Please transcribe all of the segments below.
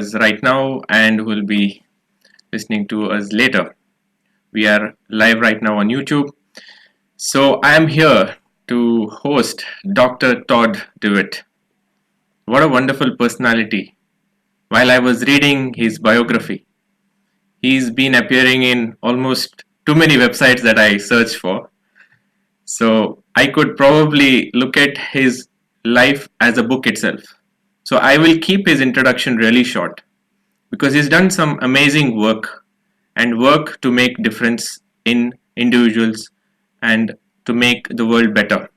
us right now and will be listening to us later. We are live right now on YouTube. So I am here to host Dr. Todd Dewett. What a wonderful personality. While I was reading his biography, he's been appearing in almost too many websites that I searched for. So I could probably look at his life as a book itself. So I will keep his introduction really short because he's done some amazing work and work to make difference in individuals and to make the world better.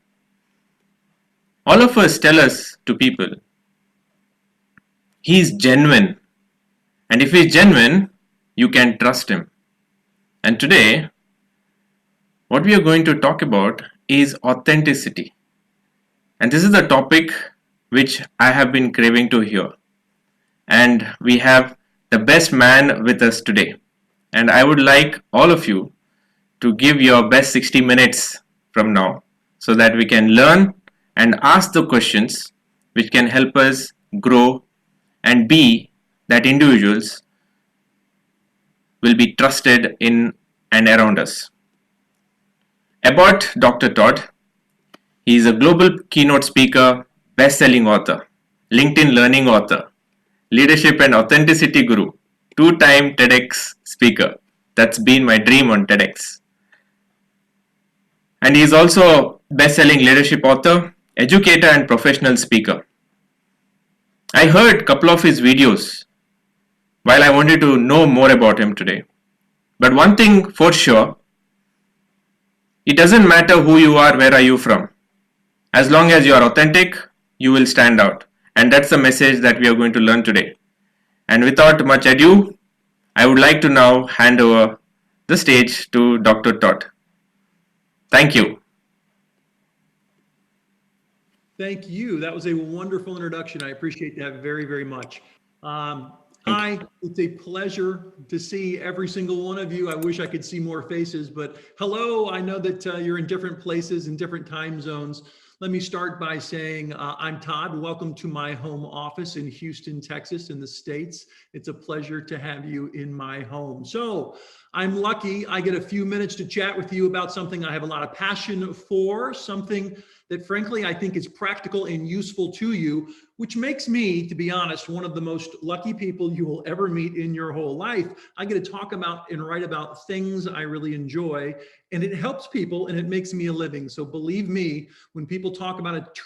All of us tell us to people he's genuine, and if he's genuine you can trust him. And today what we are going to talk about is authenticity, and this is the topic which I have been craving to hear. And we have the best man with us today, and I would like all of you to give your best 60 minutes from now so that we can learn and ask the questions which can help us grow and be that individuals will be trusted in and around us. About Dr. Todd, he is a global keynote speaker, best-selling author, LinkedIn learning author, leadership and authenticity guru, two-time TEDx speaker. That's been my dream on TEDx. And he is also best-selling leadership author, educator and professional speaker. I heard a couple of his videos while I wanted to know more about him today. But one thing for sure, it doesn't matter who you are, where are you from. As long as you are authentic, you will stand out. And that's the message that we are going to learn today. And without much ado, I would like to now hand over the stage to Dr. Todd. Thank you. Thank you. That was a wonderful introduction. I appreciate that very, very much. Hi, it's a pleasure to see every single one of you. I wish I could see more faces, but hello. I know that you're in different places in different time zones. Let me start by saying I'm Todd. Welcome to my home office in Houston, Texas, in the States. It's a pleasure to have you in my home. So I'm lucky I get a few minutes to chat with you about something I have a lot of passion for, something that frankly I think is practical and useful to you, which makes me, to be honest, one of the most lucky people you will ever meet in your whole life. I get to talk about and write about things I really enjoy, and it helps people and it makes me a living. So believe me, when people talk about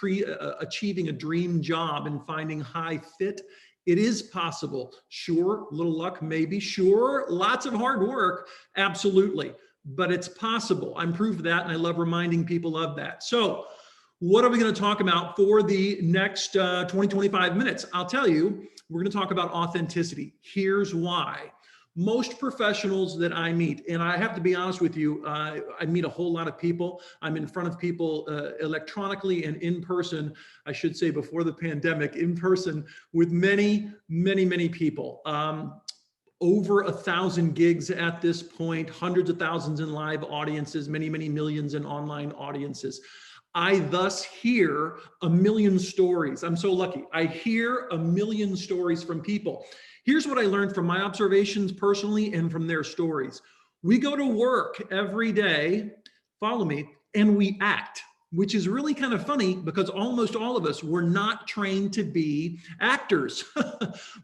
achieving a dream job and finding high fit, it is possible. Sure, a little luck, maybe. Sure, lots of hard work, absolutely. But it's possible. I'm proof of that, and I love reminding people of that. So what are we going to talk about for the next 20, 25 minutes? I'll tell you, we're going to talk about authenticity. Here's why. Most professionals that I meet, and I have to be honest with you, I meet a whole lot of people. I'm in front of people electronically and in person, I should say before the pandemic, in person with many, many, many people. Over 1,000 gigs at this point, hundreds of thousands in live audiences, many, many millions in online audiences. I thus hear a million stories. I'm so lucky. I hear a million stories from people. Here's what I learned from my observations personally and from their stories. We go to work every day, follow me, and we act, which is really kind of funny because almost all of us were not trained to be actors,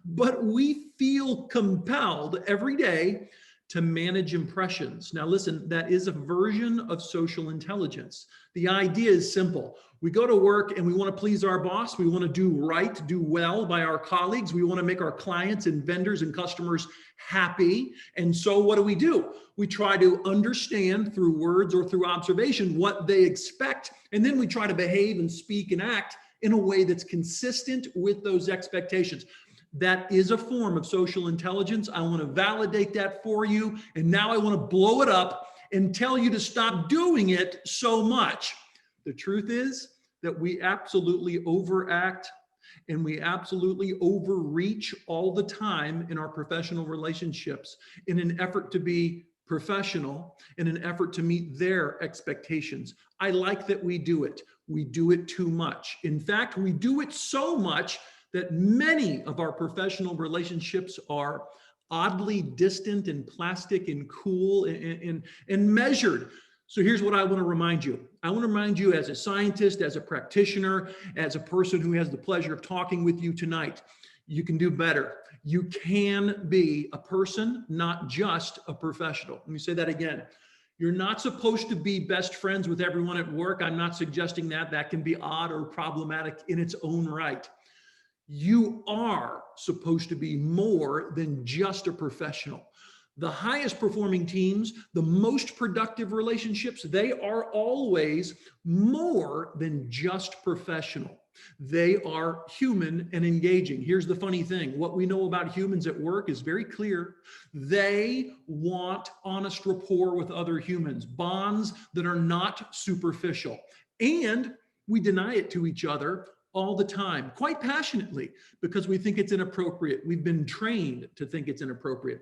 but we feel compelled every day to manage impressions. Now listen, that is a version of social intelligence. The idea is simple. We go to work and we want to please our boss. We want to do right, do well by our colleagues. We want to make our clients and vendors and customers happy. And so what do? We try to understand through words or through observation what they expect. And then we try to behave and speak and act in a way that's consistent with those expectations. That is a form of social intelligence. I want to validate that for you. And now I want to blow it up and tell you to stop doing it so much. The truth is that we absolutely overact and we absolutely overreach all the time in our professional relationships in an effort to be professional, in an effort to meet their expectations. I like that we do it. We do it too much. In fact, we do it so much that many of our professional relationships are oddly distant and plastic and cool and measured. So here's what I want to remind you. I want to remind you as a scientist, as a practitioner, as a person who has the pleasure of talking with you tonight, you can do better. You can be a person, not just a professional. Let me say that again. You're not supposed to be best friends with everyone at work. I'm not suggesting that. That can be odd or problematic in its own right. You are supposed to be more than just a professional. The highest performing teams, the most productive relationships, they are always more than just professional. They are human and engaging. Here's the funny thing. What we know about humans at work is very clear. They want honest rapport with other humans, bonds that are not superficial. And we deny it to each other all the time, quite passionately, because we think it's inappropriate. We've been trained to think it's inappropriate.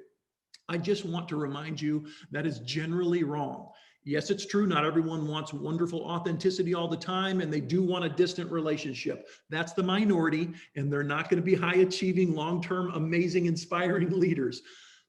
I just want to remind you that is generally wrong. Yes, it's true. Not everyone wants wonderful authenticity all the time, and they do want a distant relationship. That's the minority, and they're not going to be high achieving, long-term, amazing, inspiring leaders.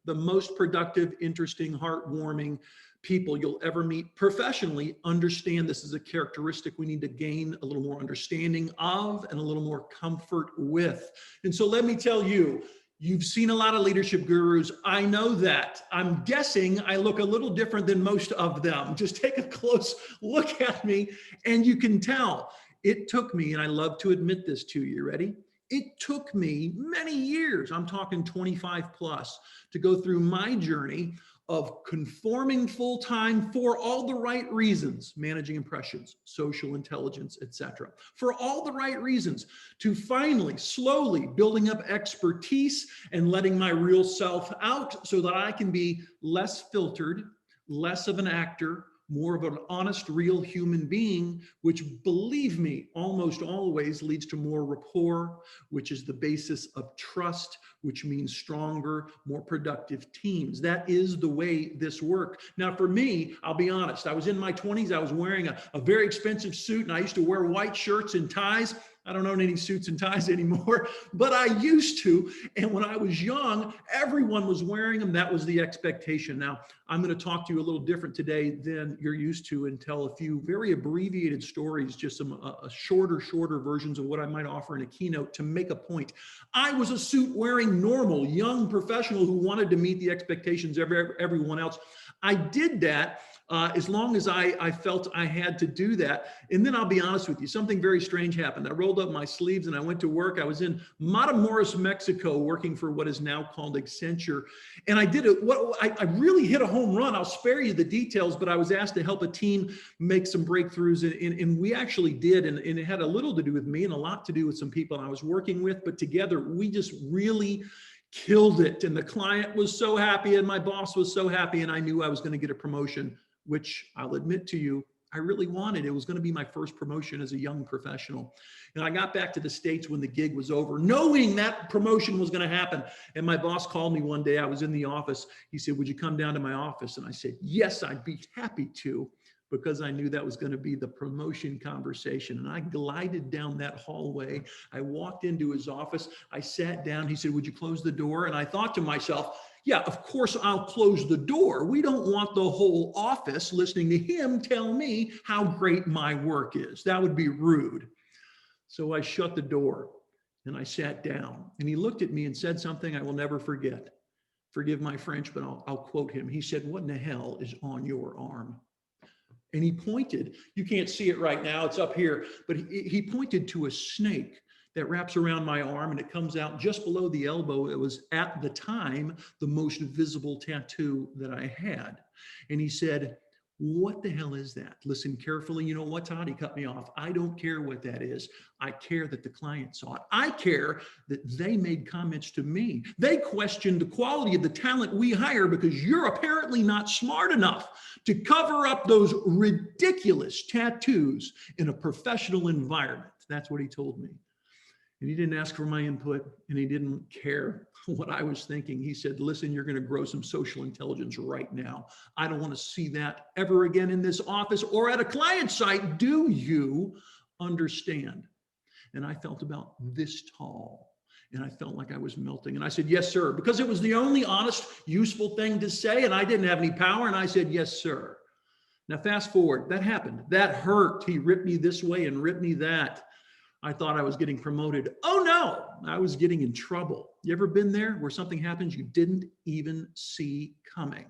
The most productive, interesting, heartwarming people you'll ever meet professionally understand this is a characteristic we need to gain a little more understanding of and a little more comfort with. And so let me tell you, you've seen a lot of leadership gurus. I know that. I'm guessing I look a little different than most of them. Just take a close look at me and you can tell. It took me, and I love to admit this to you, ready? It took me many years, I'm talking 25 plus, to go through my journey of conforming full-time for all the right reasons, managing impressions, social intelligence, etc. For all the right reasons, to finally, slowly building up expertise and letting my real self out so that I can be less filtered, less of an actor, more of an honest, real human being, which, believe me, almost always leads to more rapport, which is the basis of trust, which means stronger, more productive teams. That is the way this works. Now, for me, I'll be honest, I was in my 20s, I was wearing a very expensive suit, and I used to wear white shirts and ties. I don't own any suits and ties anymore, but I used to. And when I was young, everyone was wearing them. That was the expectation. Now, I'm going to talk to you a little different today than you're used to and tell a few very abbreviated stories, just some shorter versions of what I might offer in a keynote to make a point. I was a suit wearing normal young professional who wanted to meet the expectations of everyone else. I did that as long as I felt I had to do that. And then I'll be honest with you, something very strange happened. I rolled up my sleeves and I went to work. I was in Matamoros, Mexico, working for what is now called Accenture. And I did it. I really hit a home run. I'll spare you the details, but I was asked to help a team make some breakthroughs. And we actually did. And it had a little to do with me and a lot to do with some people I was working with. But together, we just really killed it. And the client was so happy and my boss was so happy. And I knew I was going to get a promotion, which I'll admit to you, I really wanted. It was going to be my first promotion as a young professional. And I got back to the States when the gig was over, knowing that promotion was going to happen. And my boss called me one day. I was in the office. He said, "Would you come down to my office?" And I said, "Yes, I'd be happy to," because I knew that was going to be the promotion conversation. And I glided down that hallway. I walked into his office. I sat down. He said, "Would you close the door?" And I thought to myself, yeah, of course I'll close the door. We don't want the whole office listening to him tell me how great my work is. That would be rude. So I shut the door and I sat down, and he looked at me and said something I will never forget. Forgive my French, but I'll quote him. He said, "What in the hell is on your arm?" And he pointed, you can't see it right now, it's up here, but he pointed to a snake that wraps around my arm and it comes out just below the elbow. It was at the time the most visible tattoo that I had. And he said, "What the hell is that?" Listen carefully. You know what, Todd? He cut me off. I don't care what that is. I care that the client saw it. I care that they made comments to me. They questioned the quality of the talent we hire because you're apparently not smart enough to cover up those ridiculous tattoos in a professional environment. That's what he told me. And he didn't ask for my input, and he didn't care what I was thinking. He said, "Listen, you're going to grow some social intelligence right now. I don't want to see that ever again in this office or at a client site. Do you understand?" And I felt about this tall. And I felt like I was melting. And I said, yes, sir, because it was the only honest, useful thing to say. And I didn't have any power. And I said, yes, sir. Now, fast forward, that happened. That hurt. He ripped me this way and ripped me that. I thought I was getting promoted. Oh no, I was getting in trouble. You ever been there where something happens you didn't even see coming?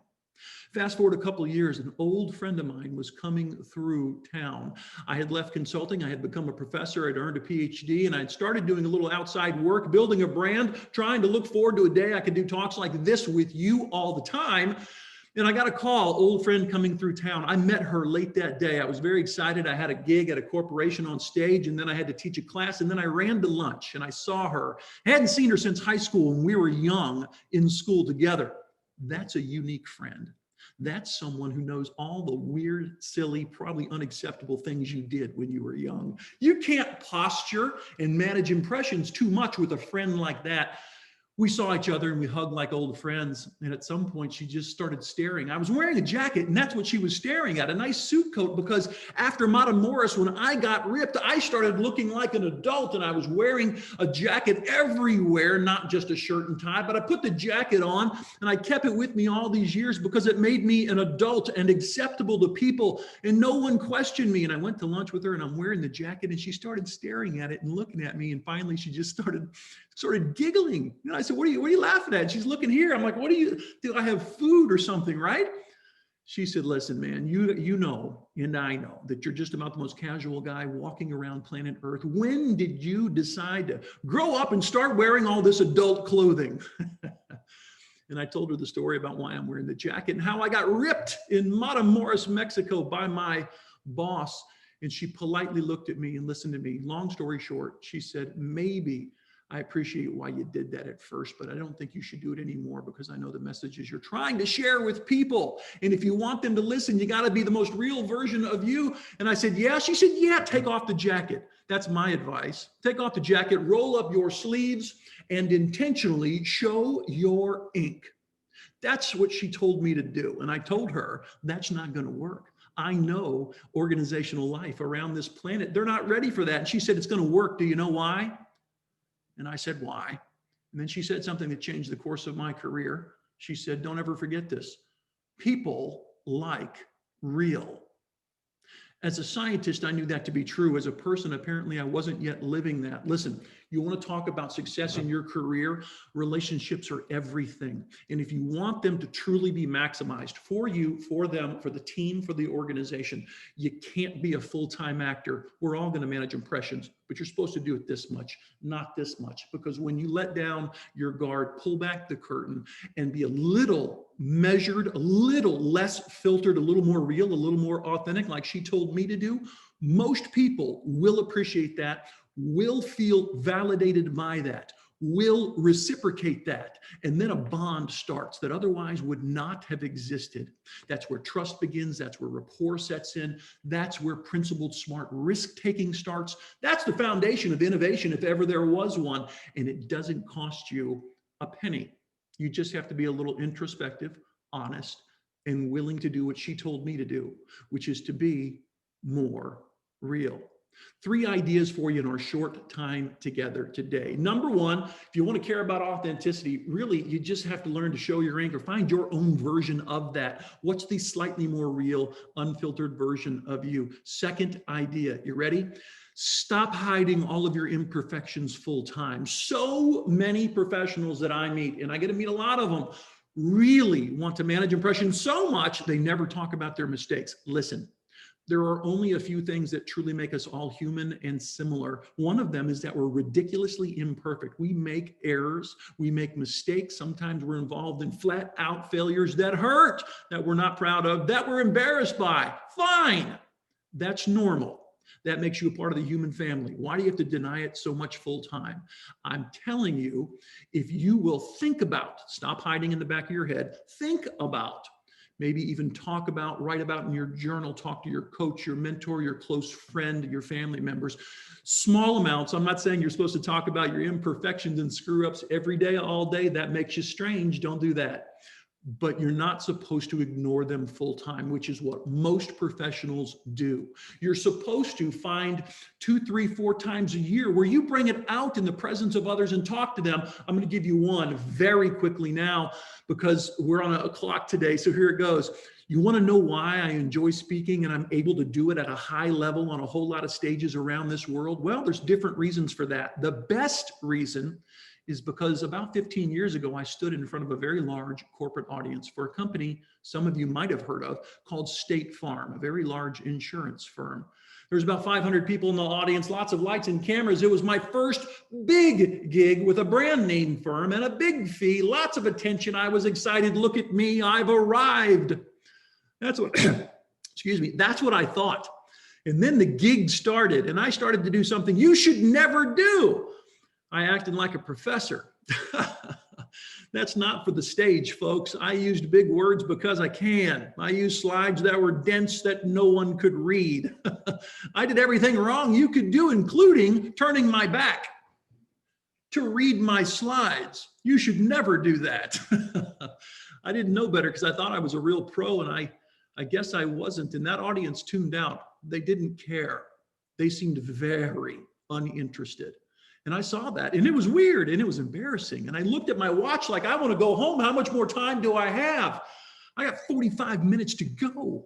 Fast forward a couple of years, an old friend of mine was coming through town. I had left consulting. I had become a professor. I'd earned a PhD, and I'd started doing a little outside work, building a brand, trying to look forward to a day I could do talks like this with you all the time. And I got a call, old friend coming through town. I met her late that day. I was very excited. I had a gig at a corporation on stage, and then I had to teach a class, and then I ran to lunch, and I saw her. I hadn't seen her since high school, and we were young in school together. That's a unique friend. That's someone who knows all the weird, silly, probably unacceptable things you did when you were young. You can't posture and manage impressions too much with a friend like that. We saw each other and we hugged like old friends. And at some point, she just started staring. I was wearing a jacket, and that's what she was staring at, a nice suit coat, because after Matamoros, when I got ripped, I started looking like an adult, and I was wearing a jacket everywhere, not just a shirt and tie, but I put the jacket on and I kept it with me all these years because it made me an adult and acceptable to people, and no one questioned me. And I went to lunch with her, and I'm wearing the jacket, and she started staring at it and looking at me. And finally, she just started giggling. And I said, what are you laughing at? And she's looking here. I'm like, do I have food or something, right? She said, listen, man, you know, and I know that you're just about the most casual guy walking around planet Earth. When did you decide to grow up and start wearing all this adult clothing? And I told her the story about why I'm wearing the jacket and how I got ripped in Matamoros, Mexico by my boss. And she politely looked at me and listened to me. Long story short, she said, maybe I appreciate why you did that at first, but I don't think you should do it anymore, because I know the messages you're trying to share with people. And if you want them to listen, you got to be the most real version of you. And I said, yeah. She said, yeah, take off the jacket. That's my advice. Take off the jacket, roll up your sleeves, and intentionally show your ink. That's what she told me to do. And I told her that's not going to work. I know organizational life around this planet, they're not ready for that. And she said, it's going to work. Do you know why? And I said, why? And then she said something that changed the course of my career. She said, don't ever forget this. People like real. As a scientist, I knew that to be true. As a person, apparently I wasn't yet living that. Listen, you want to talk about success in your career? Relationships are everything. And if you want them to truly be maximized for you, for them, for the team, for the organization, you can't be a full-time actor. We're all going to manage impressions, but you're supposed to do it this much, not this much. Because when you let down your guard, pull back the curtain, and be a little measured, a little less filtered, a little more real, a little more authentic, like she told me to do, most people will appreciate that, will feel validated by that, will reciprocate that, and then a bond starts that otherwise would not have existed. That's where trust begins. That's where rapport sets in. That's where principled, smart risk-taking starts. That's the foundation of innovation, if ever there was one, and it doesn't cost you a penny. You just have to be a little introspective, honest, and willing to do what she told me to do, which is to be more real. 3 ideas for you in our short time together today. Number 1, if you want to care about authenticity, really, you just have to learn to show your ink or find your own version of that. What's the slightly more real, unfiltered version of you? Second idea, you ready? Stop hiding all of your imperfections full time. So many professionals that I meet, and I get to meet a lot of them, really want to manage impressions so much they never talk about their mistakes. Listen. There are only a few things that truly make us all human and similar. One of them is that we're ridiculously imperfect. We make errors, we make mistakes. Sometimes we're involved in flat out failures that hurt, that we're not proud of, that we're embarrassed by. Fine, that's normal. That makes you a part of the human family. Why do you have to deny it so much full time? I'm telling you, if you will think about, stop hiding in the back of your head, think about, maybe even talk about, write about in your journal, talk to your coach, your mentor, your close friend, your family members. Small amounts. I'm not saying you're supposed to talk about your imperfections and screw ups every day, all day. That makes you strange. Don't do that. but you're not supposed to ignore them full time, which is what most professionals do. You're supposed to find 2, 3, 4 times a year where you bring it out in the presence of others and talk to them. I'm going to give you one very quickly now because we're on a clock today. So here it goes. You want to know why I enjoy speaking and I'm able to do it at a high level on a whole lot of stages around this world? Well, there's different reasons for that. The best reason is because about 15 years ago, I stood in front of a very large corporate audience for a company some of you might have heard of called State Farm, a very large insurance firm. There's about 500 people in the audience, lots of lights and cameras. It was my first big gig with a brand name firm and a big fee, lots of attention. I was excited. Look at me, I've arrived. That's what, excuse me, that's what I thought. And then the gig started and I started to do something you should never do. I acted like a professor. That's not for the stage, folks. I used big words because I can. I used slides that were dense that no one could read. I did everything wrong you could do, including turning my back to read my slides. You should never do that. I didn't know better because I thought I was a real pro, and I guess I wasn't. And that audience tuned out. They didn't care. They seemed very uninterested. And I saw that, and it was weird, and it was embarrassing. And I looked at my watch like, I want to go home. How much more time do I have? I got 45 minutes to go.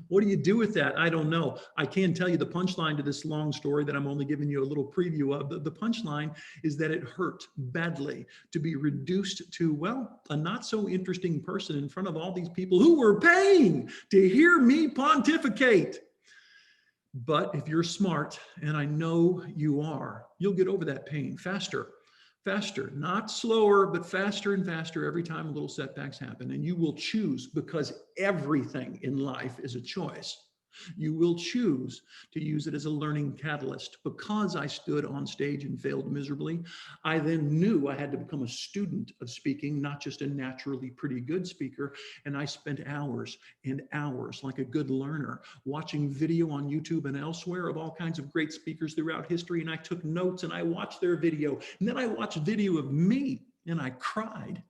What do you do with that? I don't know. I can tell you the punchline to this long story that I'm only giving you a little preview of. The punchline is that it hurt badly to be reduced to, well, a not so interesting person in front of all these people who were paying to hear me pontificate. But if you're smart, and I know you are, you'll get over that pain faster, not slower, but faster and faster every time little setbacks happen. And you will choose, because everything in life is a choice. You will choose to use it as a learning catalyst. Because I stood on stage and failed miserably, I then knew I had to become a student of speaking, not just a naturally pretty good speaker. And I spent hours and hours, like a good learner, watching video on YouTube and elsewhere of all kinds of great speakers throughout history. And I took notes and I watched their video. And then I watched video of me and I cried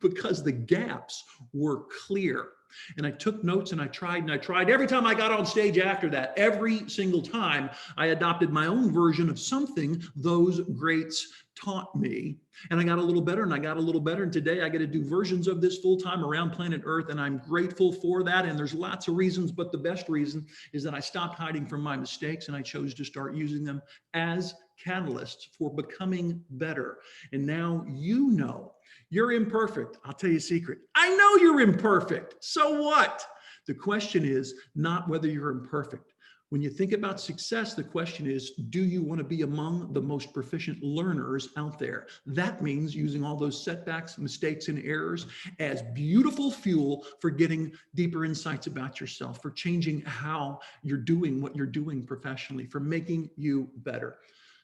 because the gaps were clear. And I took notes and I tried. Every time I got on stage after that, every single time I adopted my own version of something those greats taught me. And I got a little better and I got a little better. And today I get to do versions of this full time around planet Earth. And I'm grateful for that. And there's lots of reasons, but the best reason is that I stopped hiding from my mistakes and I chose to start using them as catalysts for becoming better. And now you know you're imperfect. I'll tell you a secret. I know you're imperfect. So what? The question is not whether you're imperfect. When you think about success, the question is, do you want to be among the most proficient learners out there? That means using all those setbacks, mistakes, and errors as beautiful fuel for getting deeper insights about yourself, for changing how you're doing what you're doing professionally, for making you better.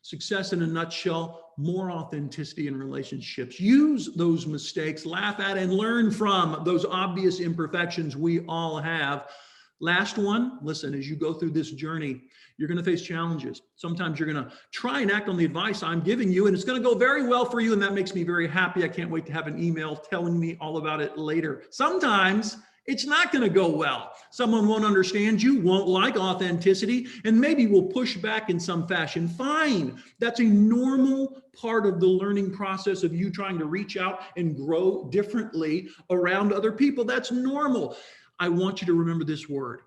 Success in a nutshell, more authenticity in relationships. Use those mistakes, laugh at and learn from those obvious imperfections we all have. Last one, listen, as you go through this journey, you're going to face challenges. Sometimes you're going to try and act on the advice I'm giving you, and it's going to go very well for you, and that makes me very happy. I can't wait to have an email telling me all about it later. Sometimes it's not going to go well. Someone won't understand you, won't like authenticity, and maybe will push back in some fashion. Fine. That's a normal part of the learning process of you trying to reach out and grow differently around other people. That's normal. I want you to remember this word,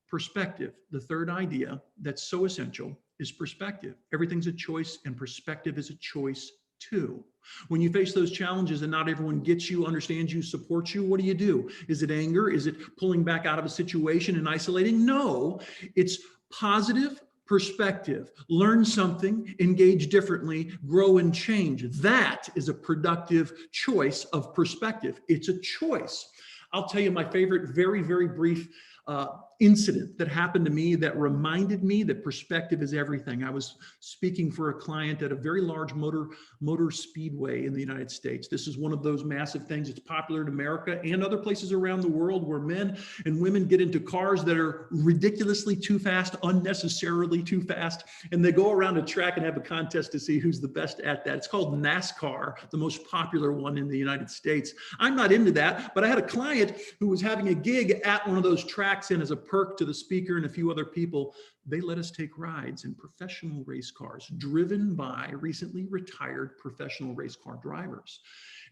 perspective. The third idea that's so essential is perspective. Everything's a choice, and perspective is a choice too. When you face those challenges and not everyone gets you, understands you, supports you, what do? Is it anger? Is it pulling back out of a situation and isolating? No, it's positive perspective. Learn something, engage differently, grow and change. That is a productive choice of perspective. It's a choice. I'll tell you my favorite, very, very brief incident that happened to me that reminded me that perspective is everything. I was speaking for a client at a very large motor speedway in the United States. This is one of those massive things. It's popular in America and other places around the world where men and women get into cars that are ridiculously too fast, unnecessarily too fast, and they go around a track and have a contest to see who's the best at that. It's called NASCAR, the most popular one in the United States. I'm not into that, but I had a client who was having a gig at one of those tracks, and as a perk to the speaker and a few other people, they let us take rides in professional race cars driven by recently retired professional race car drivers.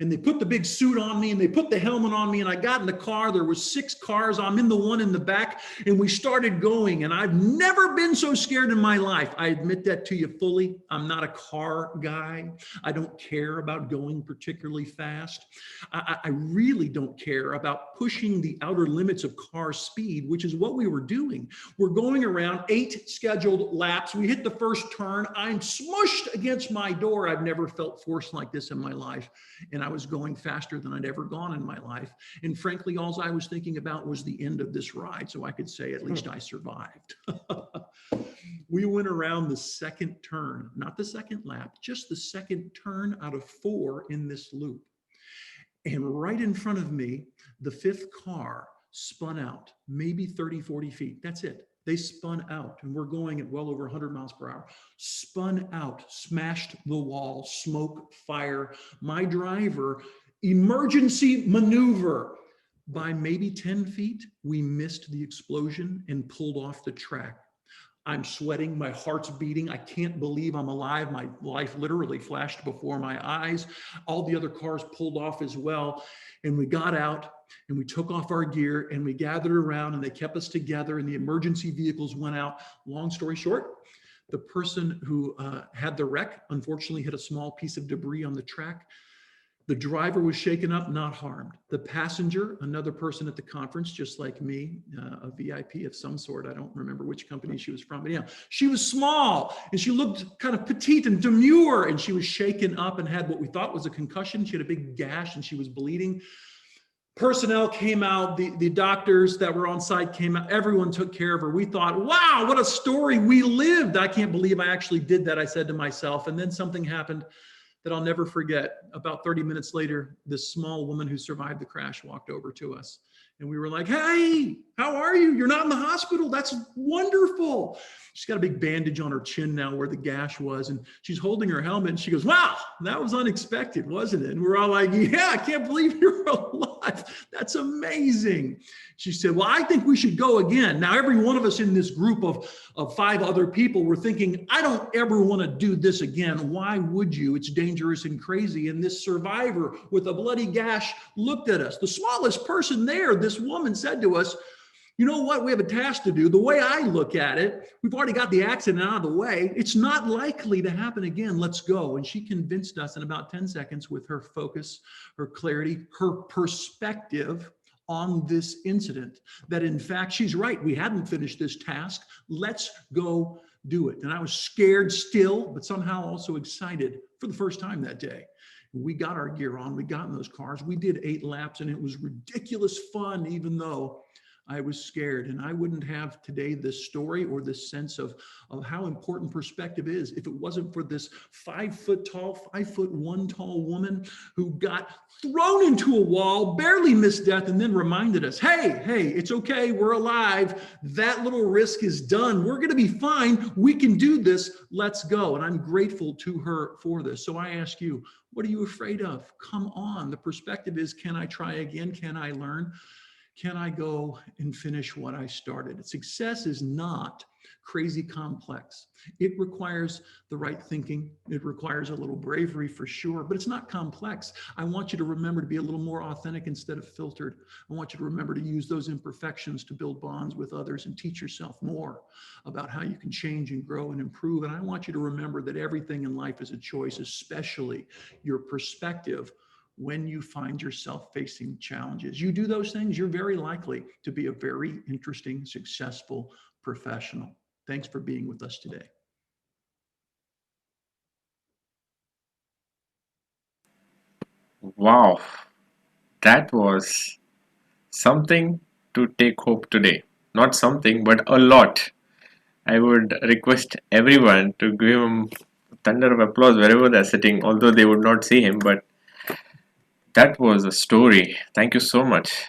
And they put the big suit on me and they put the helmet on me, and I got in the car. There was 6 cars. I'm in the one in the back, and we started going. And I've never been so scared in my life. I admit that to you fully. I'm not a car guy. I don't care about going particularly fast. I really don't care about pushing the outer limits of car speed, which is what we were doing. We're going around 8 scheduled laps. We hit the first turn. I'm smushed against my door. I've never felt force like this in my life. And I was going faster than I'd ever gone in my life. And frankly, all I was thinking about was the end of this ride. So I could say, at least I survived. We went around the second turn, not the second lap, just the second turn out of 4 in this loop. And right in front of me, the 5th car spun out, maybe 30, 40 feet. That's it. They spun out, and we're going at well over 100 miles per hour. Spun out, smashed the wall, smoke, fire. My driver, emergency maneuver. By maybe 10 feet, we missed the explosion and pulled off the track. I'm sweating, my heart's beating. I can't believe I'm alive. My life literally flashed before my eyes. All the other cars pulled off as well. And we got out and we took off our gear and we gathered around, and they kept us together, and the emergency vehicles went out. Long story short, the person who had the wreck unfortunately hit a small piece of debris on the track. The driver was shaken up, not harmed. The passenger, another person at the conference, just like me, a VIP of some sort. I don't remember which company she was from, but yeah, she was small and she looked kind of petite and demure, and she was shaken up and had what we thought was a concussion. She had a big gash and she was bleeding. Personnel came out, the doctors that were on site came out, everyone took care of her. We thought, wow, what a story we lived. I can't believe I actually did that, I said to myself. And then something happened that I'll never forget. About 30 minutes later, this small woman who survived the crash walked over to us. And we were like, hey, how are you? You're not in the hospital. That's wonderful. She's got a big bandage on her chin now where the gash was. And she's holding her helmet. And she goes, wow, that was unexpected, wasn't it? And we're all like, yeah, I can't believe you're alive. That's amazing. She said, well, I think we should go again. Now, every one of us in this group of 5 other people were thinking, I don't ever want to do this again. Why would you? It's dangerous and crazy. And this survivor with a bloody gash looked at us. The smallest person there, this woman said to us, you know what? We have a task to do. The way I look at it, we've already got the accident out of the way. It's not likely to happen again. Let's go. And she convinced us in about 10 seconds with her focus, her clarity, her perspective on this incident, that in fact, she's right. We hadn't finished this task. Let's go do it. And I was scared still, but somehow also excited for the first time that day. We got our gear on, we got in those cars, we did 8 laps, and it was ridiculous fun, even though I was scared. And I wouldn't have today this story or this sense of how important perspective is if it wasn't for this 5'1" tall woman who got thrown into a wall, barely missed death, and then reminded us, hey, it's okay, we're alive. That little risk is done. We're gonna be fine. We can do this. Let's go. And I'm grateful to her for this. So I ask you, what are you afraid of? Come on. The perspective is, can I try again? Can I learn? Can I go and finish what I started? Success is not crazy complex. It requires the right thinking. It requires a little bravery for sure, but it's not complex. I want you to remember to be a little more authentic instead of filtered. I want you to remember to use those imperfections to build bonds with others and teach yourself more about how you can change and grow and improve. And I want you to remember that everything in life is a choice, especially your perspective. When you find yourself facing challenges, you do those things, you're very likely to be a very interesting, successful professional. Thanks for being with us today. Wow, that was something to take hope today. not something, but a lot. I would request everyone to give him thunder of applause wherever they're sitting, although they would not see him. But that was a story. Thank you so much.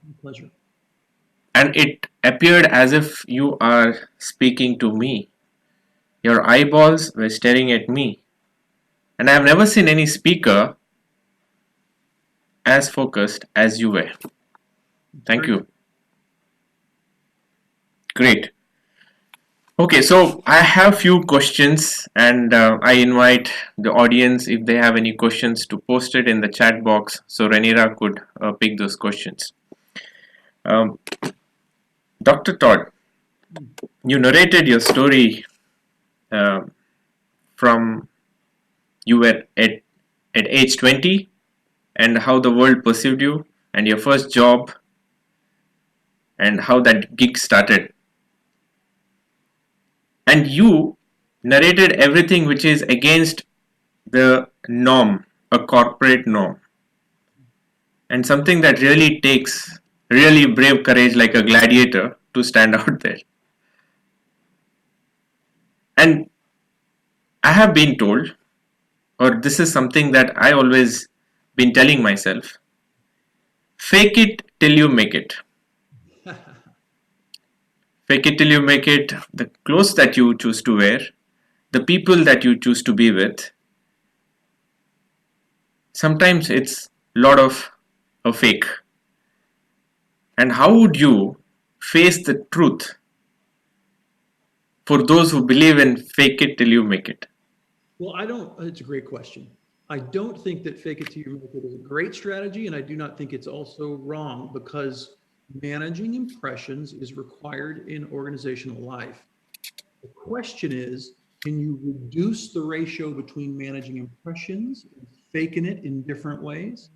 My pleasure. And it appeared as if you are speaking to me. Your eyeballs were staring at me. And I have never seen any speaker as focused as you were. Thank Very you. Great. Okay, so I have few questions, and I invite the audience if they have any questions to post it in the chat box so Renira could pick those questions. Um, Dr. Todd, you narrated your story uh, from you were at age 20 and how the world perceived you and your first job and how that gig started. And you narrated everything which is against the norm, a corporate norm, and something that really takes really brave courage like a gladiator to stand out there. And I have been told, or this is something that I always been telling myself, fake it till you make it. Fake it till you make it. The clothes that you choose to wear, the people that you choose to be with, sometimes it's a lot of a fake. And how would you face the truth for those who believe in fake it till you make it? Well, it's a great question. I don't think that fake it till you make it is a great strategy, and I do not think it's also wrong because managing impressions is required in organizational life. The question is, can you reduce the ratio between managing impressions and faking it in different ways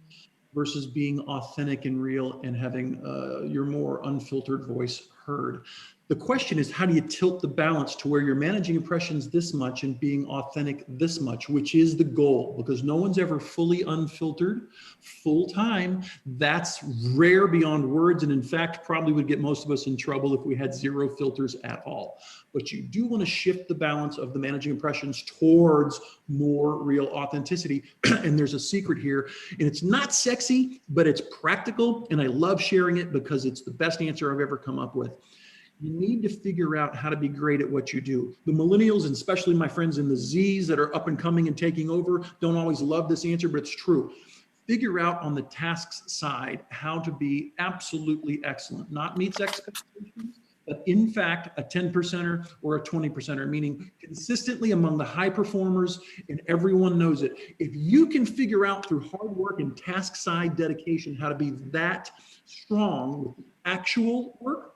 versus being authentic and real and having your more unfiltered voice heard? The question is, how do you tilt the balance to where you're managing impressions this much and being authentic this much, which is the goal, because no one's ever fully unfiltered full time. That's rare beyond words. And in fact, probably would get most of us in trouble if we had zero filters at all. But you do want to shift the balance of the managing impressions towards more real authenticity. And there's a secret here, and it's not sexy, but it's practical. And I love sharing it because it's the best answer I've ever come up with. You need to figure out how to be great at what you do. The millennials, and especially my friends in the Zs that are up and coming and taking over, don't always love this answer, but it's true. Figure out on the tasks side how to be absolutely excellent, not meets expectations, but in fact, a 10%er or a 20%er, meaning consistently among the high performers, and everyone knows it. If you can figure out through hard work and task side dedication how to be that strong with actual work,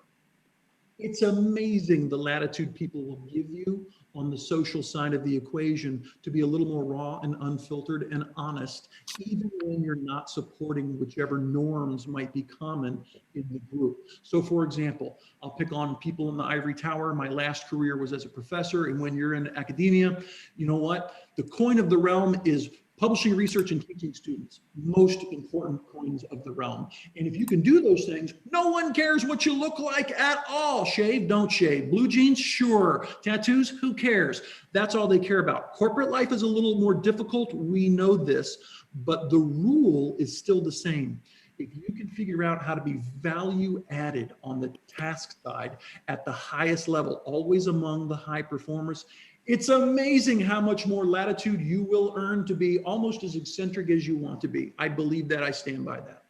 it's amazing the latitude people will give you on the social side of the equation to be a little more raw and unfiltered and honest, even when you're not supporting whichever norms might be common in the group. So for example, I'll pick on people in the ivory tower. My last career was as a professor. And when you're in academia, you know what? The coin of the realm is publishing, research, and teaching students, most important coins of the realm. And if you can do those things, no one cares what you look like at all. Shave, don't shave. Blue jeans, sure. Tattoos, who cares? That's all they care about. Corporate life is a little more difficult. We know this, but the rule is still the same. If you can figure out how to be value added on the task side at the highest level, always among the high performers, it's amazing how much more latitude you will earn to be almost as eccentric as you want to be. I believe that. I stand by that.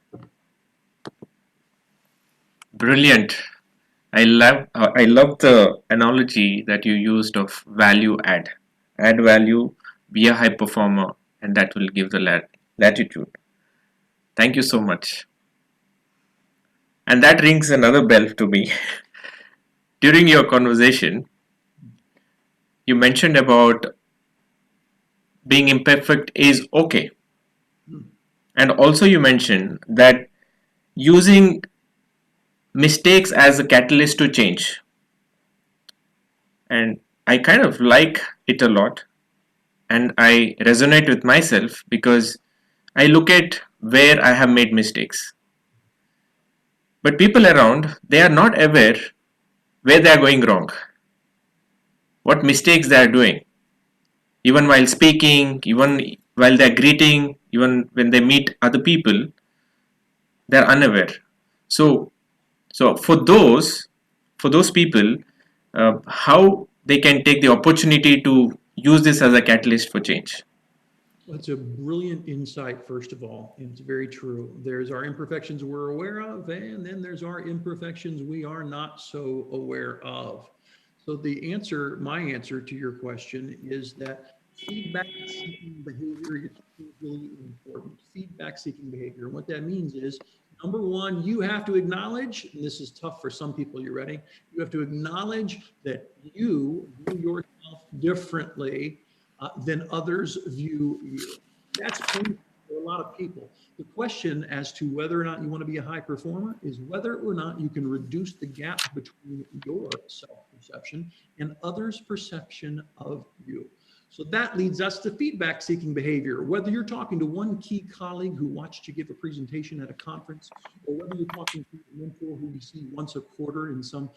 Brilliant. I love the analogy that you used of value add. Add value, be a high performer, and that will give the latitude. Thank you so much. And that rings another bell to me. During your conversation, you mentioned about being imperfect is okay. And also you mentioned that using mistakes as a catalyst to change. And I kind of like it a lot. And I resonate with myself because I look at where I have made mistakes. But people around, they are not aware where they are going wrong, what mistakes they are doing, even while speaking, even while they are greeting, even when they meet other people, they are unaware. So, so for those people, how they can take the opportunity to use this as a catalyst for change. It's a brilliant insight, first of all, and it's very true. There's our imperfections we're aware of, and then there's our imperfections we are not so aware of. So the answer, my answer to your question is that feedback seeking behavior is really important. Feedback seeking behavior. And what that means is, number one, you have to acknowledge, and this is tough for some people, you ready? You have to acknowledge that you view yourself differently than others view you. That's painful for a lot of people. The question as to whether or not you want to be a high performer is whether or not you can reduce the gap between your self-perception and others' perception of you. So that leads us to feedback seeking behavior. Whether you're talking to one key colleague who watched you give a presentation at a conference, or whether you're talking to a mentor who you see once a quarter in some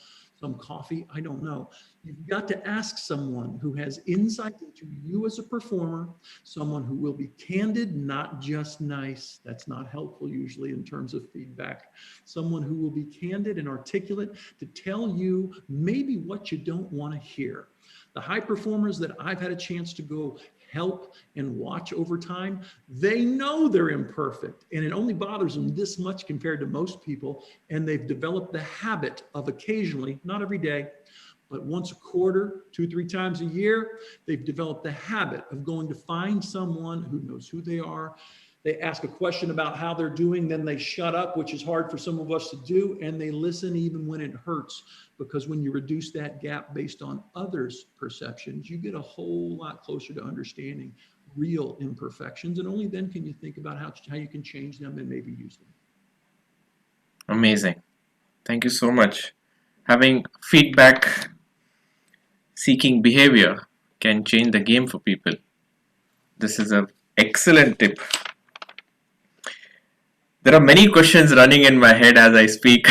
coffee, I don't know. You've got to ask someone who has insight into you as a performer, someone who will be candid, not just nice. That's not helpful usually in terms of feedback. Someone who will be candid and articulate to tell you maybe what you don't want to hear. The high performers that I've had a chance to go help and watch over time, they know they're imperfect, and it only bothers them this much compared to most people. And they've developed the habit of occasionally, not every day, but once a quarter, 2-3 times a year, they've developed the habit of going to find someone who knows who they are. They ask a question about how they're doing, then they shut up, which is hard for some of us to do, and they listen even when it hurts, because when you reduce that gap based on others' perceptions, you get a whole lot closer to understanding real imperfections, and only then can you think about how you can change them and maybe use them. Amazing. Thank you so much. Having feedback seeking behavior can change the game for people. This is an excellent tip. There are many questions running in my head as I speak.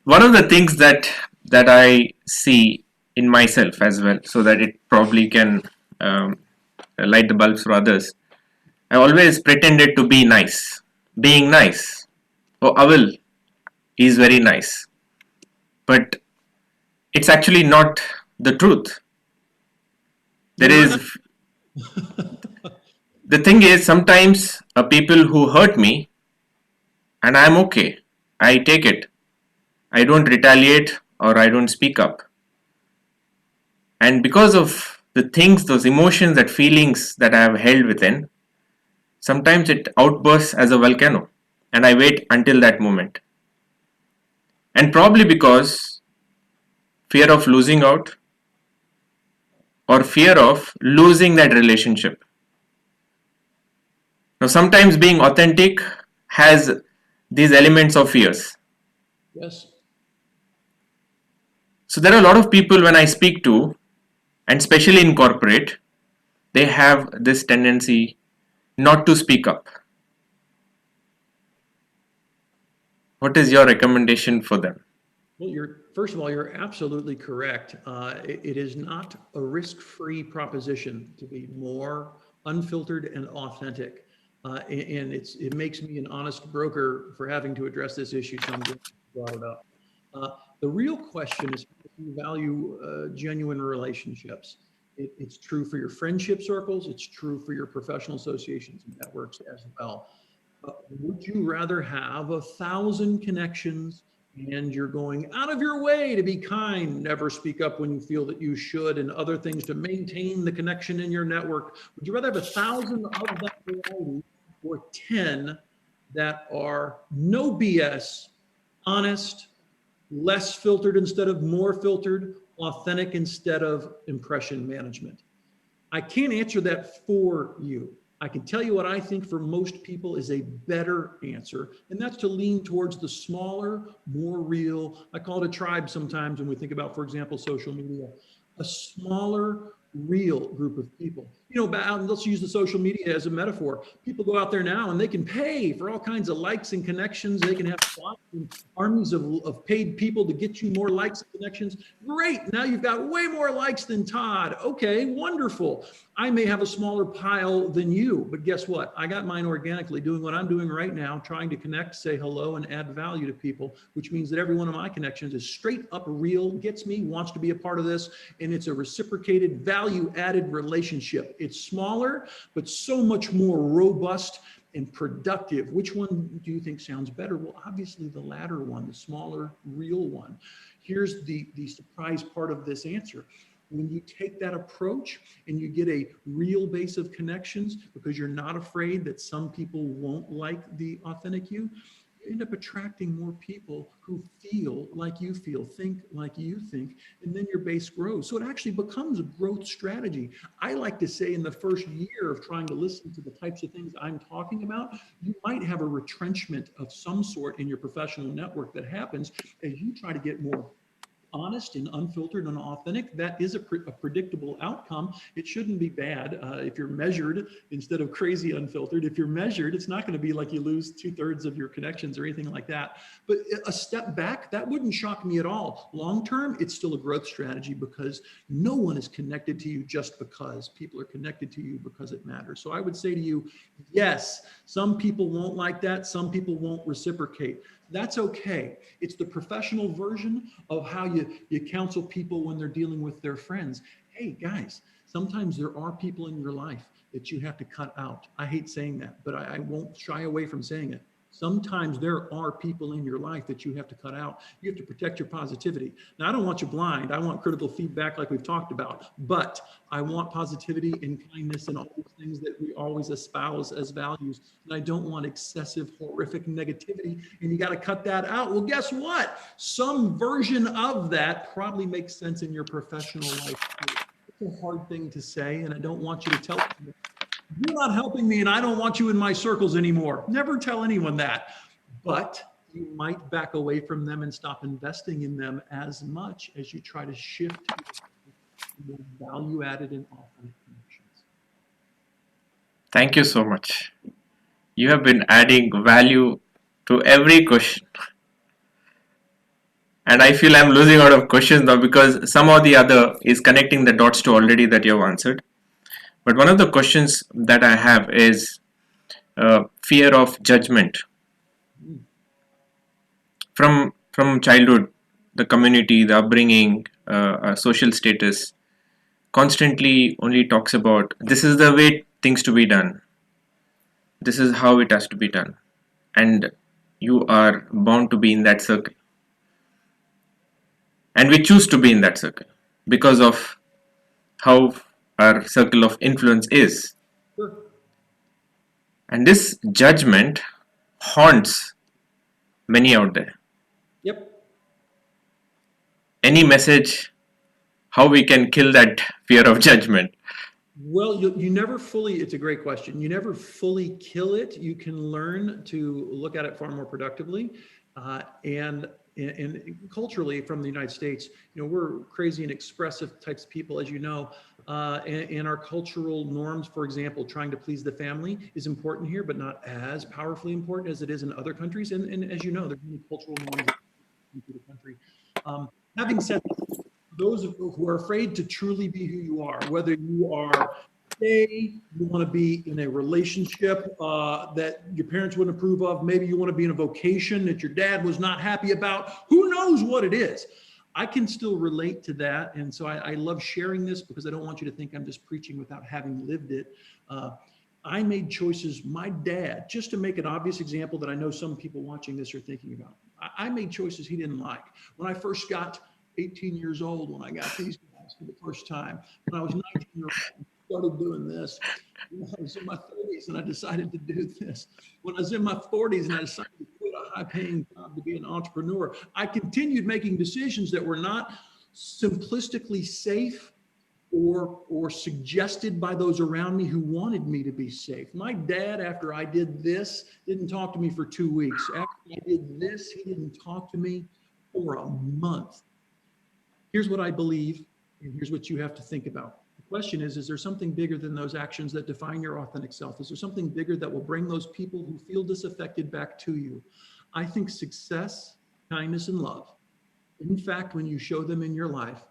One of the things that I see in myself as well, so that it probably can light the bulbs for others. I always pretended to be nice, being nice. Oh, Avil is very nice, but it's actually not the truth. There You're is the thing is sometimes people who hurt me, and I'm okay. I take it. I don't retaliate or I don't speak up. And because of the things, those emotions, that feelings that I have held within, sometimes it outbursts as a volcano. And I wait until that moment. And probably because fear of losing out or fear of losing that relationship. Now, sometimes being authentic has these elements of fears. Yes. So there are a lot of people when I speak to, and especially in corporate, they have this tendency not to speak up. What is your recommendation for them? Well, first of all, you're absolutely correct. It is not a risk-free proposition to be more unfiltered and authentic. And it makes me an honest broker for having to address this issue, so I'm glad you brought it up. The real question is how you value genuine relationships. It's true for your friendship circles. It's true for your professional associations and networks as well. Would you rather have 1,000 connections and you're going out of your way to be kind, never speak up when you feel that you should, and other things to maintain the connection in your network? Would you rather have 1,000 of that variety or 10 that are no BS, honest, less filtered instead of more filtered, authentic instead of impression management? I can't answer that for you. I can tell you what I think for most people is a better answer, and that's to lean towards the smaller, more real. I call it a tribe sometimes when we think about, for example, social media, a smaller, real group of people. Let's use the social media as a metaphor. People go out there now and they can pay for all kinds of likes and connections. They can have armies of paid people to get you more likes and connections. Great. Now you've got way more likes than Todd. Okay, wonderful. I may have a smaller pile than you, but guess what? I got mine organically doing what I'm doing right now, trying to connect, say hello, and add value to people, which means that every one of my connections is straight up real, gets me, wants to be a part of this, and it's a reciprocated, value-added relationship. It's smaller, but so much more robust and productive. Which one do you think sounds better? Well, obviously the latter one, the smaller, real one. Here's the surprise part of this answer. When you take that approach and you get a real base of connections because you're not afraid that some people won't like the authentic you, you end up attracting more people who feel like you feel, think like you think, and then your base grows. So it actually becomes a growth strategy. I like to say in the first year of trying to listen to the types of things I'm talking about, you might have a retrenchment of some sort in your professional network that happens as you try to get more honest and unfiltered and authentic. That is a predictable outcome. It shouldn't be bad if you're measured instead of crazy unfiltered. If you're measured, it's not going to be like you lose 2/3 of your connections or anything like that. But a step back, that wouldn't shock me at all. Long term, it's still a growth strategy because no one is connected to you just because. People are connected to you because it matters. So I would say to you, yes, some people won't like that. Some people won't reciprocate. That's okay. It's the professional version of how you counsel people when they're dealing with their friends. Hey, guys, sometimes there are people in your life that you have to cut out. I hate saying that, but I won't shy away from saying it. Sometimes there are people in your life that you have to cut out. You have to protect your positivity. Now, I don't want you blind. I want critical feedback like we've talked about, but I want positivity and kindness and all these things that we always espouse as values. And I don't want excessive, horrific negativity. And you got to cut that out. Well, guess what? Some version of that probably makes sense in your professional life. It's a hard thing to say, and I don't want you to tell me, you're not helping me and I don't want you in my circles anymore. Never tell anyone that. But you might back away from them and stop investing in them as much as you try to shift to more value-added and authentic connections. Thank you so much. You have been adding value to every question. And I feel I'm losing out of questions now because some or the other is connecting the dots to already that you have answered. But one of the questions that I have is fear of judgment. From childhood, the community, the upbringing, social status constantly only talks about this is the way things to be done. This is how it has to be done. And you are bound to be in that circle. And we choose to be in that circle because of how our circle of influence is. Sure. And this judgment haunts many out there. Yep. Any message how we can kill that fear of judgment? Well, you never fully, it's a great question. You never fully kill it. You can learn to look at it far more productively. And culturally from the United States, we're crazy and expressive types of people, as you know, and our cultural norms, for example, trying to please the family is important here, but not as powerfully important as it is in other countries. And as you know, there's many cultural norms in the country. Having said that, those who are afraid to truly be who you are, whether you are gay, you want to be in a relationship that your parents wouldn't approve of, maybe you want to be in a vocation that your dad was not happy about, who knows what it is. I can still relate to that. And so I love sharing this because I don't want you to think I'm just preaching without having lived it. I made choices, my dad, just to make an obvious example that I know some people watching this are thinking about. I made choices he didn't like. When I first got 18 years old, when I got these guys for the first time, when I was 19 years old, I started doing this. When I was in my 30s and I decided to do this. When I was in my 40s and I decided to quit a high-paying job to be an entrepreneur, I continued making decisions that were not simplistically safe or suggested by those around me who wanted me to be safe. My dad, after I did this, didn't talk to me for 2 weeks. After I did this, he didn't talk to me for a month. Here's what I believe, and here's what you have to think about. question is there something bigger than those actions that define your authentic self? Is there something bigger that will bring those people who feel disaffected back to you? I think success, kindness, and love, in fact, when you show them in your life,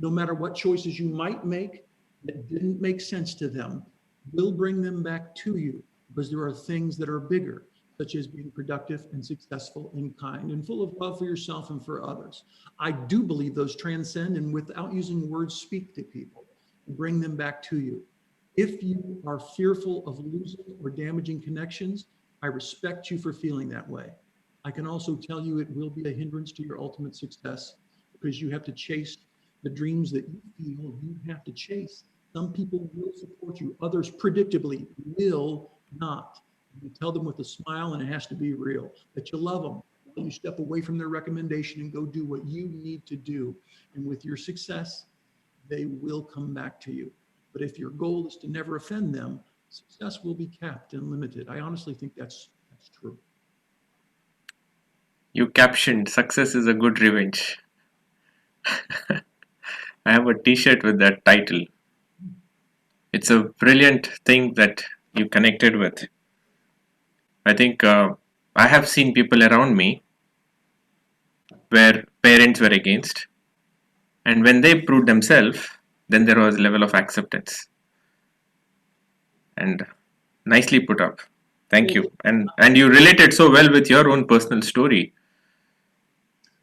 no matter what choices you might make that didn't make sense to them, will bring them back to you, because there are things that are bigger, such as being productive and successful and kind and full of love for yourself and for others. I do believe those transcend and, without using words, speak to people and bring them back to you. If you are fearful of losing or damaging connections, I respect you for feeling that way. I can also tell you it will be a hindrance to your ultimate success, because you have to chase the dreams that you feel you have to chase. Some people will support you, others predictably will not. You tell them with a smile, and it has to be real, that you love them. You step away from their recommendation and go do what you need to do. And with your success, they will come back to you. But if your goal is to never offend them, success will be capped and limited. I honestly think that's true. You captioned "Success is a good revenge." I have a T-shirt with that title. It's a brilliant thing that you connected with. I think I have seen people around me where parents were against, and when they proved themselves, then there was a level of acceptance. And nicely put up. Thank you. And you related so well with your own personal story.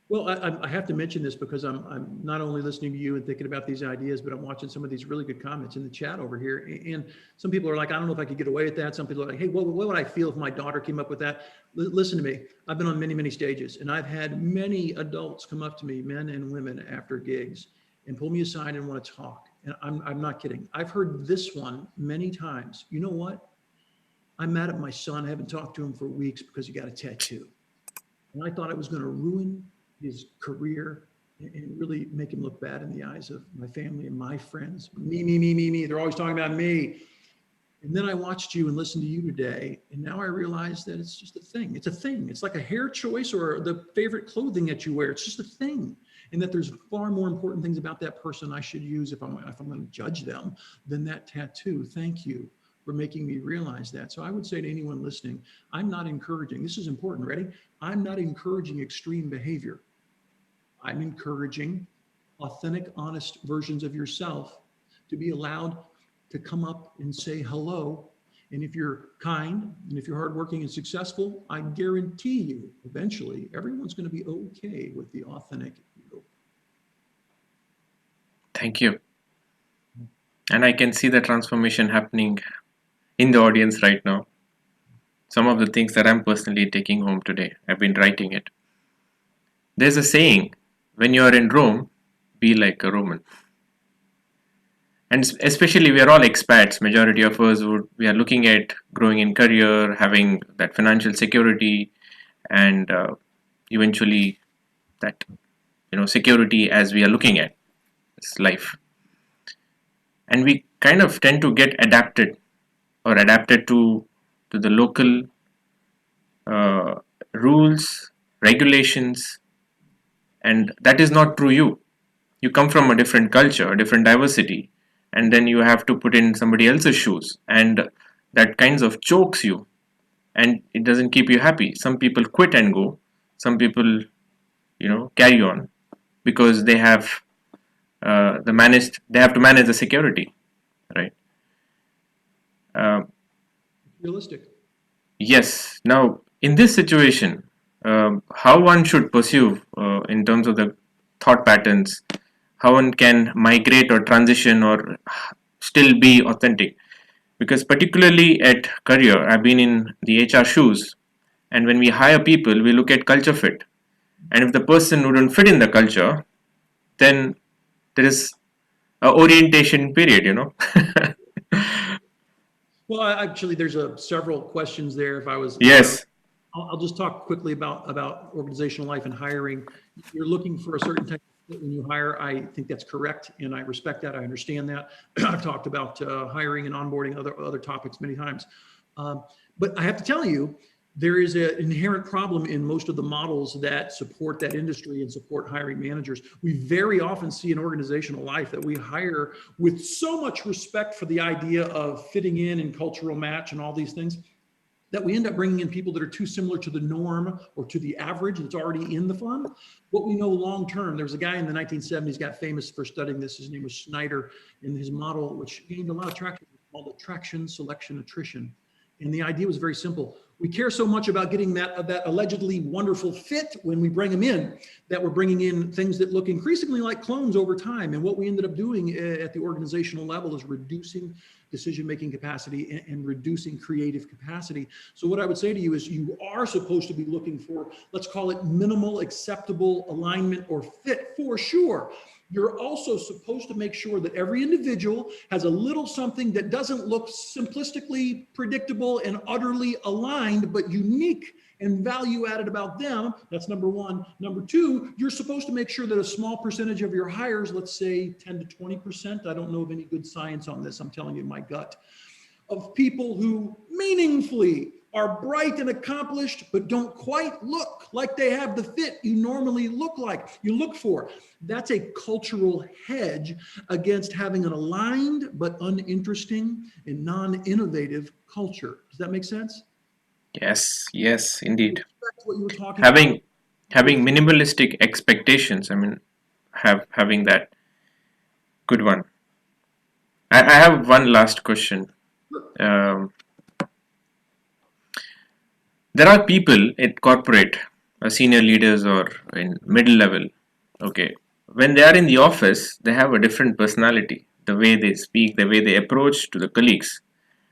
Well, I have to mention this because I'm not only listening to you and thinking about these ideas, but I'm watching some of these really good comments in the chat over here. And some people are like, I don't know if I could get away with that. Some people are like, hey, what would I feel if my daughter came up with that? Listen to me. I've been on many, many stages, and I've had many adults come up to me, men and women, after gigs and pull me aside and want to talk. And I'm not kidding. I've heard this one many times. You know what? I'm mad at my son. I haven't talked to him for weeks because he got a tattoo. And I thought it was going to ruin his career and really make him look bad in the eyes of my family and my friends. Me. They're always talking about me. And then I watched you and listened to you today, and now I realize that it's just a thing. It's a thing. It's like a hair choice or the favorite clothing that you wear. It's just a thing. And that there's far more important things about that person I should use if I'm going to judge them than that tattoo. Thank you for making me realize that. So I would say to anyone listening, I'm not encouraging, this is important, ready? I'm not encouraging extreme behavior. I'm encouraging authentic, honest versions of yourself to be allowed to come up and say hello. And if you're kind, and if you're hardworking and successful, I guarantee you, eventually, everyone's going to be okay with the authentic you. Thank you. And I can see the transformation happening in the audience right now. Some of the things that I'm personally taking home today, I've been writing it. There's a saying, when you're in Rome, be like a Roman. And especially we are all expats, majority of us we are looking at growing in career, having that financial security, and eventually that security as we are looking at this life. And we kind of tend to get adapted to the local rules, regulations, and that is not true. You come from a different culture, a different diversity, and then you have to put in somebody else's shoes, and that kinds of chokes you, and it doesn't keep you happy. Some people quit and go. Some people carry on because they have to manage the security, right? Realistic. Yes. Now, in this situation, how one should pursue in terms of the thought patterns, how one can migrate or transition or still be authentic. Because particularly at career, I've been in the HR shoes, and when we hire people, we look at culture fit. And if the person wouldn't fit in the culture, then there is a orientation period. Well, actually, there's several questions there. If I was, Yes. I'll just talk quickly about organizational life and hiring. You're looking for a certain type of fit when you hire. I think that's correct, and I respect that. I understand that. I've talked about hiring and onboarding other topics many times. But I have to tell you, there is an inherent problem in most of the models that support that industry and support hiring managers. We very often see in organizational life that we hire with so much respect for the idea of fitting in and cultural match and all these things, that we end up bringing in people that are too similar to the norm or to the average that's already in the firm. What we know long term, there was a guy in the 1970s got famous for studying this. His name was Snyder, in his model, which gained a lot of traction, called attraction, selection, attrition. And the idea was very simple. We care so much about getting that allegedly wonderful fit when we bring them in, that we're bringing in things that look increasingly like clones over time. And what we ended up doing at the organizational level is reducing decision-making capacity and reducing creative capacity. So what I would say to you is you are supposed to be looking for, let's call it minimal acceptable alignment or fit for sure. You're also supposed to make sure that every individual has a little something that doesn't look simplistically predictable and utterly aligned, but unique and value added about them. That's number one. Number two, you're supposed to make sure that a small percentage of your hires, let's say 10 to 20%, I don't know of any good science on this, I'm telling you my gut, of people who meaningfully are bright and accomplished, but don't quite look like they have the fit you normally look for. That's a cultural hedge against having an aligned but uninteresting and non-innovative culture. Does that make sense? Yes, yes, indeed. That's what you were talking about. Having minimalistic expectations. I mean, having that good one. I have one last question. Um, there are people at corporate, senior leaders or in middle level. Okay, when they are in the office, they have a different personality. The way they speak, the way they approach to the colleagues,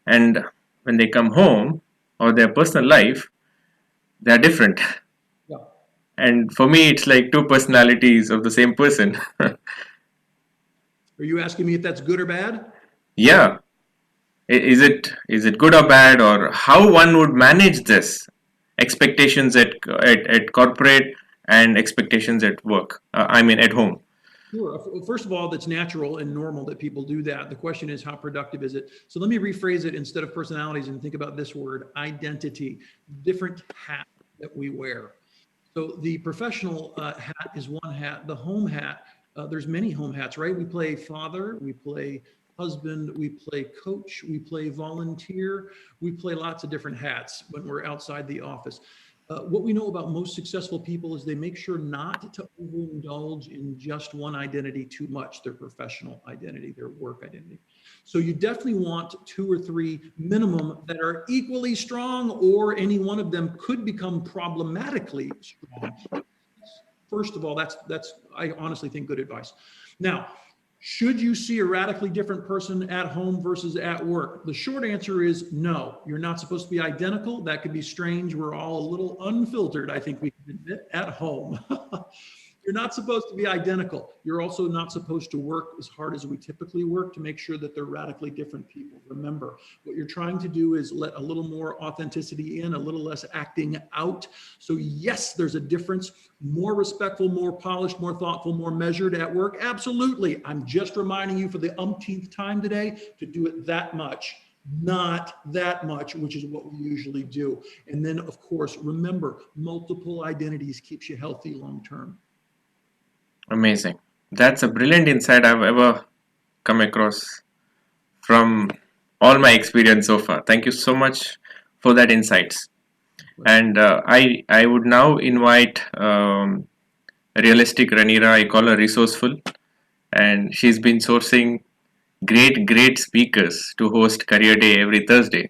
and when they come home or their personal life, they are different. Yeah. And for me, it's like two personalities of the same person. Are you asking me if that's good or bad? Yeah, is it good or bad, or how one would manage this expectations at corporate and expectations at work? I mean, at home. Sure. First of all, that's natural and normal that people do that. The question is, how productive is it? So let me rephrase it instead of personalities and think about this word, identity, different hat that we wear. So the professional hat is one hat. The home hat, there's many home hats, right? We play father, we play husband, we play coach, we play volunteer, we play lots of different hats when we're outside the office. What we know about most successful people is they make sure not to overindulge in just one identity too much, their professional identity, their work identity. So you definitely want two or three minimum that are equally strong, or any one of them could become problematically strong. First of all, that's I honestly think good advice. Now, should you see a radically different person at home versus at work? The short answer is no. You're not supposed to be identical. That could be strange. We're all a little unfiltered, I think we can admit, at home. You're not supposed to be identical. You're also not supposed to work as hard as we typically work to make sure that they're radically different people. Remember, what you're trying to do is let a little more authenticity in, a little less acting out. So yes, there's a difference. More respectful, more polished, more thoughtful, more measured at work. Absolutely. I'm just reminding you for the umpteenth time today to do it that much, not that much, which is what we usually do. And then, of course, remember, multiple identities keeps you healthy long term. Amazing. That's a brilliant insight I've ever come across from all my experience so far. Thank you so much for that insights. And I would now invite realistic Ranira. I call her resourceful, and she's been sourcing great speakers to host Career Day every Thursday.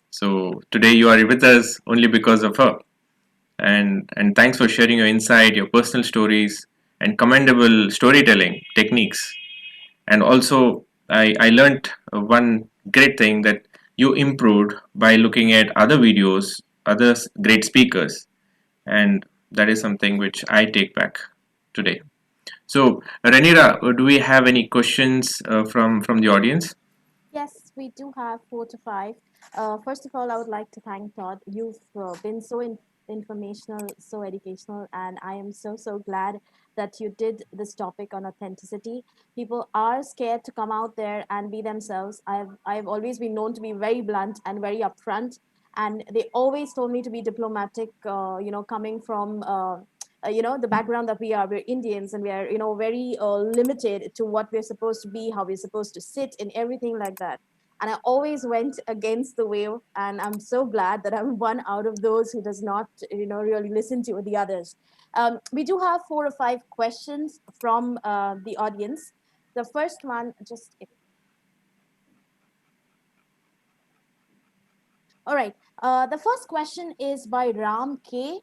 So today you are with us only because of her. And thanks for sharing your insight, your personal stories, and commendable storytelling techniques. And also, I learned one great thing, that you improved by looking at other videos, other great speakers, and that is something which I take back today. So, Ranira, do we have any questions from the audience? Yes, we do have 4 to 5. First of all, I would like to thank Todd. You've been so informational, so educational, and I am so glad that you did this topic on authenticity. People are scared to come out there and be themselves. I've always been known to be very blunt and very upfront, and they always told me to be diplomatic, coming from the background that we're Indians, and we are very limited to what we're supposed to be, how we're supposed to sit, and everything like that. And I always went against the wave, and I'm so glad that I'm one out of those who does not really listen to the others. We do have 4 or 5 questions from the audience. The first one, just all right. The first question is by Ram K.